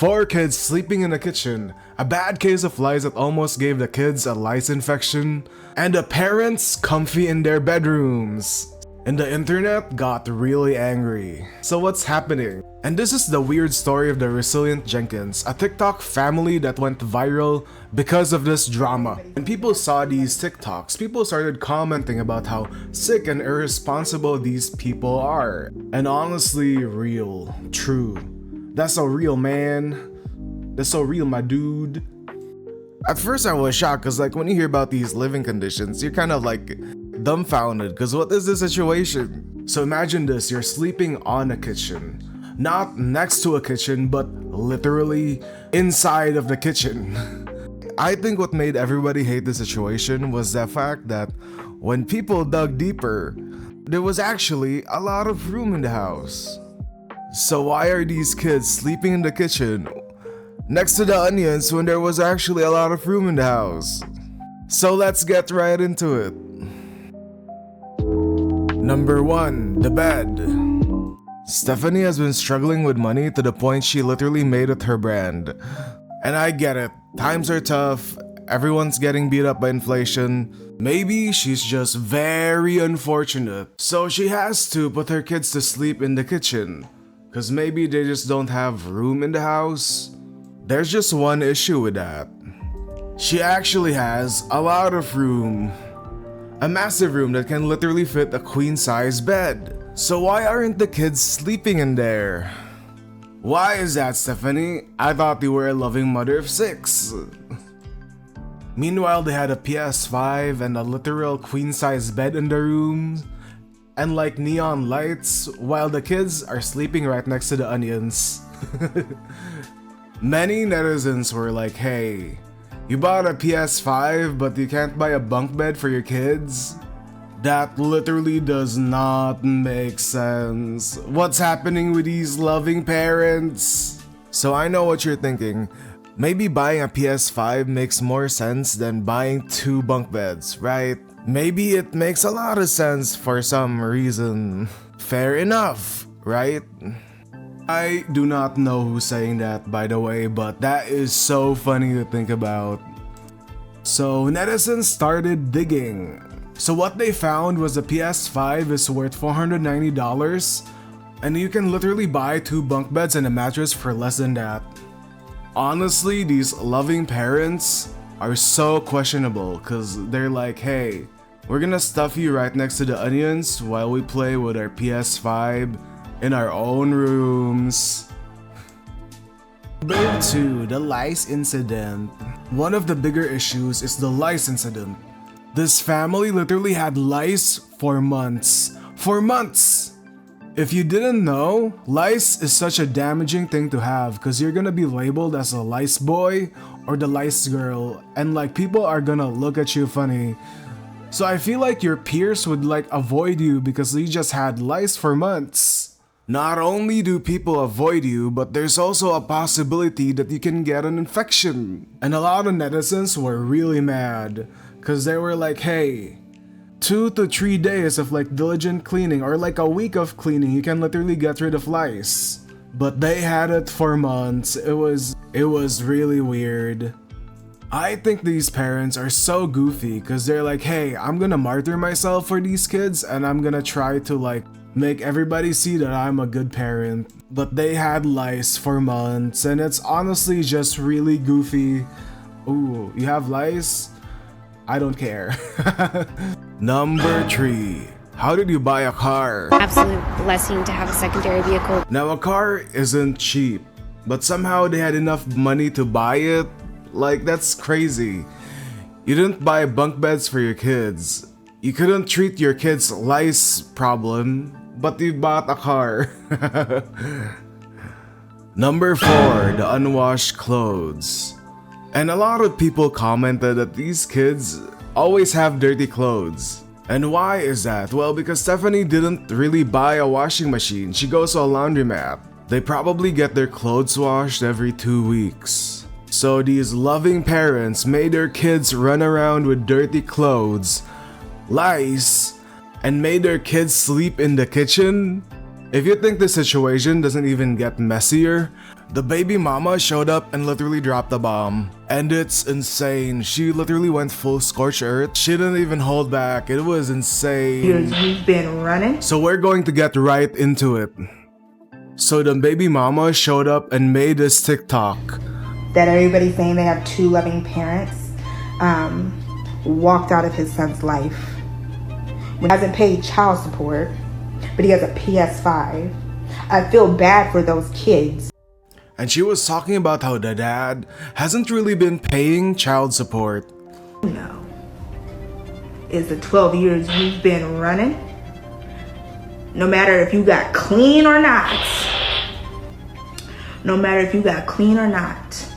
4 kids sleeping in the kitchen, a bad case of lice that almost gave the kids a lice infection, and the parents comfy in their bedrooms. And the internet got really angry. So what's happening? And this is the weird story of the Resilient Jenkins, a TikTok family that went viral because of this drama. When people saw these TikToks, people started commenting about how sick and irresponsible these people are. And honestly, real, true. That's so real, man. That's so real, my dude. At first I was shocked because like when you hear about these living conditions, you're kind of like dumbfounded because what is the situation? So imagine this, you're sleeping on a kitchen. Not next to a kitchen, but literally inside of the kitchen. I think what made everybody hate the situation was the fact that when people dug deeper, there was actually a lot of room in the house. So why are these kids sleeping in the kitchen next to the onions when there was actually a lot of room in the house? So let's get right into it. Number 1, the bed. Stephanie has been struggling with money to the point she literally made it her brand. And I get it, times are tough, everyone's getting beat up by inflation. Maybe she's just very unfortunate, so she has to put her kids to sleep in the kitchen. Cause maybe they just don't have room in the house. There's just one issue with that. She actually has a lot of room. A massive room that can literally fit a queen-size bed. So why aren't the kids sleeping in there? Why is that, Stephanie? I thought you were a loving mother of 6. Meanwhile, they had a PS5 and a literal queen-size bed in the room. And like neon lights, while the kids are sleeping right next to the onions. Many netizens were like, hey, you bought a PS5 but you can't buy a bunk bed for your kids? That literally does not make sense. What's happening with these loving parents? So I know what you're thinking. Maybe buying a PS5 makes more sense than buying 2 bunk beds, right? Maybe it makes a lot of sense for some reason. Fair enough, right? I do not know who's saying that, by the way, but that is so funny to think about. So netizens started digging. So what they found was the PS5 is worth $490, and you can literally buy 2 bunk beds and a mattress for less than that. Honestly, these loving parents are so questionable because they're like, hey, we're gonna stuff you right next to the onions while we play with our PS5 in our own rooms. Number 2, the lice incident. One of the bigger issues is the lice incident. This family literally had lice for months. For months! If you didn't know, lice is such a damaging thing to have because you're gonna be labeled as a lice boy or the lice girl, and like people are gonna look at you funny. So I feel like your peers would like avoid you because you just had lice for months. Not only do people avoid you, but there's also a possibility that you can get an infection. And a lot of netizens were really mad because they were like, hey, 2 to 3 days of like diligent cleaning or like a week of cleaning, you can literally get rid of lice. But they had it for months. It was really weird. I think these parents are so goofy because they're like, hey, I'm gonna martyr myself for these kids and I'm gonna try to like make everybody see that I'm a good parent. But they had lice for months and it's honestly just really goofy. Ooh, you have lice? I don't care. Number 3. How did you buy a car? Absolute blessing to have a secondary vehicle. Now a car isn't cheap, but somehow they had enough money to buy it. Like that's crazy. You didn't buy bunk beds for your kids. You couldn't treat your kids' lice problem, but you bought a car. Number 4, the unwashed clothes. And a lot of people commented that these kids always have dirty clothes. And why is that? Well, because Stephanie didn't really buy a washing machine. She goes to a laundromat. They probably get their clothes washed every 2 weeks. So these loving parents made their kids run around with dirty clothes, lice, and made their kids sleep in the kitchen? If you think the situation doesn't even get messier, the baby mama showed up and literally dropped a bomb. And it's insane. She literally went full scorched earth. She didn't even hold back. It was insane. We've been running. So we're going to get right into it. So the baby mama showed up and made this TikTok. That everybody saying they have two loving parents walked out of his son's life. When he hasn't paid child support, but he has a PS5. I feel bad for those kids. And she was talking about how the dad hasn't really been paying child support. No. Is the 12 years you've been running, no matter if you got clean or not, no matter if you got clean or not.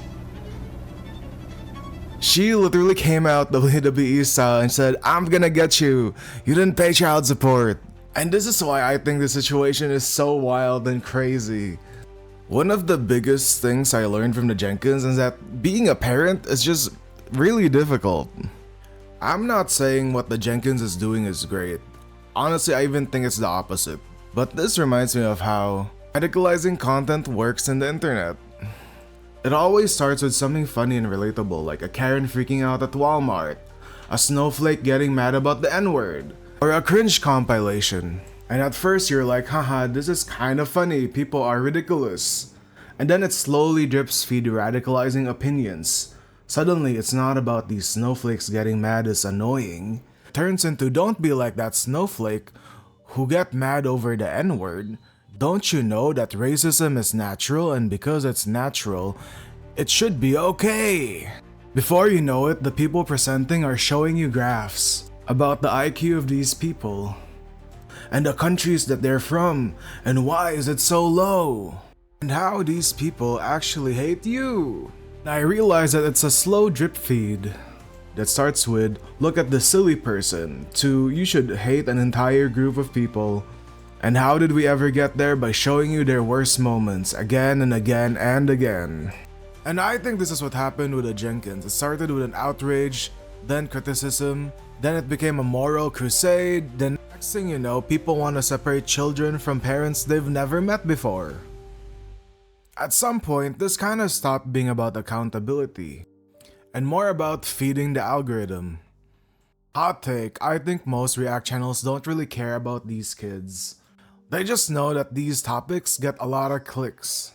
She literally came out the WWE style and said, I'm gonna get you. You didn't pay child support. And this is why I think the situation is so wild and crazy. One of the biggest things I learned from the Jenkins is that being a parent is just really difficult. I'm not saying what the Jenkins is doing is great. Honestly, I even think it's the opposite. But this reminds me of how radicalizing content works in the internet. It always starts with something funny and relatable, like a Karen freaking out at Walmart, a snowflake getting mad about the N-word, or a cringe compilation. And at first you're like, haha, this is kind of funny, people are ridiculous. And then it slowly drips feed radicalizing opinions. Suddenly it's not about these snowflakes getting mad is annoying. It turns into don't be like that snowflake who get mad over the N-word. Don't you know that racism is natural, and because it's natural, it should be okay? Before you know it, the people presenting are showing you graphs about the IQ of these people, and the countries that they're from, and why is it so low, and how these people actually hate you. And I realize that it's a slow drip feed that starts with, look at the silly person, to you should hate an entire group of people. And how did we ever get there? By showing you their worst moments again and again and again. And I think this is what happened with the Jenkins. It started with an outrage, then criticism, then it became a moral crusade, then next thing you know, people want to separate children from parents they've never met before. At some point, this kind of stopped being about accountability, and more about feeding the algorithm. Hot take, I think most React channels don't really care about these kids. They just know that these topics get a lot of clicks.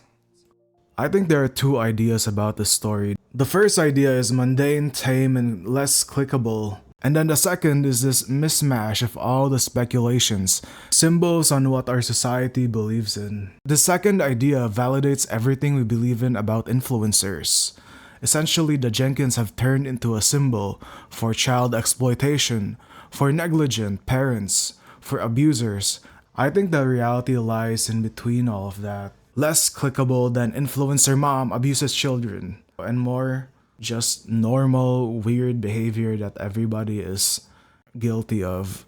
I think there are two ideas about this story. The first idea is mundane, tame, and less clickable. And then the second is this mismatch of all the speculations, symbols on what our society believes in. The second idea validates everything we believe in about influencers. Essentially, the Jenkins have turned into a symbol for child exploitation, for negligent parents, for abusers. I think the reality lies in between all of that. Less clickable than influencer mom abuses children, and more just normal, weird behavior that everybody is guilty of.